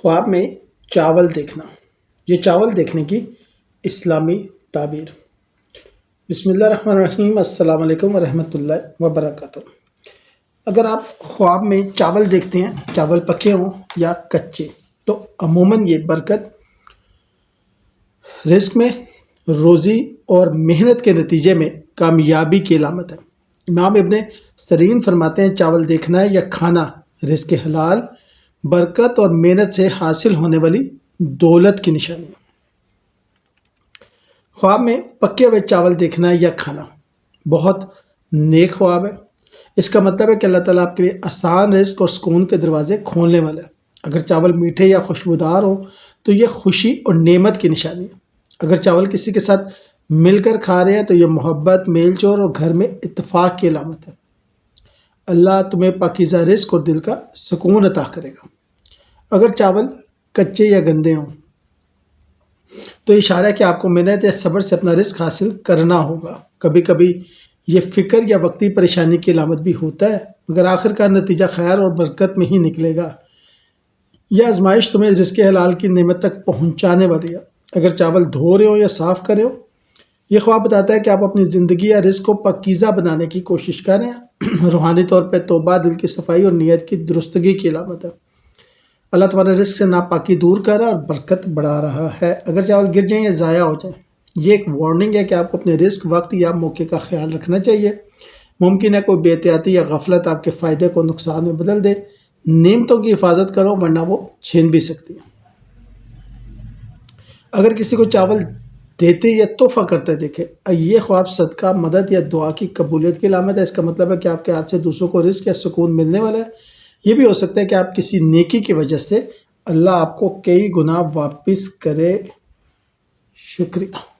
خواب میں چاول دیکھنا، یہ چاول دیکھنے کی اسلامی تعبیر۔ بسم اللہ الرحمن الرحیم، السلام علیکم ورحمۃ اللہ وبرکاتہ۔ اگر آپ خواب میں چاول دیکھتے ہیں، چاول پکے ہوں یا کچے، تو عموماً یہ برکت، رزق میں روزی اور محنت کے نتیجے میں کامیابی کی علامت ہے۔ امام ابن سیرین فرماتے ہیں، چاول دیکھنا یا کھانا رزق حلال، برکت اور محنت سے حاصل ہونے والی دولت کی نشانی ہے۔ خواب میں پکے ہوئے چاول دیکھنا یا کھانا بہت نیک خواب ہے۔ اس کا مطلب ہے کہ اللہ تعالیٰ آپ کے لیے آسان رزق اور سکون کے دروازے کھولنے والا ہے۔ اگر چاول میٹھے یا خوشبودار ہوں تو یہ خوشی اور نعمت کی نشانی ہے۔ اگر چاول کسی کے ساتھ مل کر کھا رہے ہیں تو یہ محبت، میل جول اور گھر میں اتفاق کی علامت ہے۔ اللہ تمہیں پاکیزہ رزق اور دل کا سکون عطا کرے گا۔ اگر چاول کچے یا گندے ہوں تو اشارہ ہے کہ آپ کو محنت یا صبر سے اپنا رزق حاصل کرنا ہوگا۔ کبھی کبھی یہ فکر یا وقتی پریشانی کی علامت بھی ہوتا ہے، مگر آخر کار نتیجہ خیر اور برکت میں ہی نکلے گا۔ یہ آزمائش تمہیں رزق حلال کی نعمت تک پہنچانے والی ہے۔ اگر چاول دھو رہے ہو یا صاف کر رہے ہو، یہ خواب بتاتا ہے کہ آپ اپنی زندگی یا رزق کو پاکیزہ بنانے کی کوشش کر رہے ہیں۔ روحانی طور پہ توبہ دل کی صفائی اور نیت کی درستگی کی علامت ہے۔ اللہ تمہارے رزق سے ناپاکی دور کر رہا ہے اور برکت بڑھا رہا ہے۔ اگر چاول گر جائیں یا ضائع ہو جائیں، یہ ایک وارننگ ہے کہ آپ کو اپنے رزق، وقت یا موقع کا خیال رکھنا چاہیے۔ ممکن ہے کوئی بے احتیاطی یا غفلت آپ کے فائدے کو نقصان میں بدل دے۔ نعمتوں کی حفاظت کرو ورنہ وہ چھین بھی سکتی ہیں۔ اگر کسی کو چاول دیتے یا تحفہ کرتے دیکھے، یہ خواب صدقہ، مدد یا دعا کی قبولیت کی علامت ہے۔ اس کا مطلب ہے کہ آپ کے ہاتھ سے دوسروں کو رزق یا سکون ملنے والا ہے۔ یہ بھی ہو سکتا ہے کہ آپ کسی نیکی کی وجہ سے اللہ آپ کو کئی گنا واپس کرے۔ شکریہ۔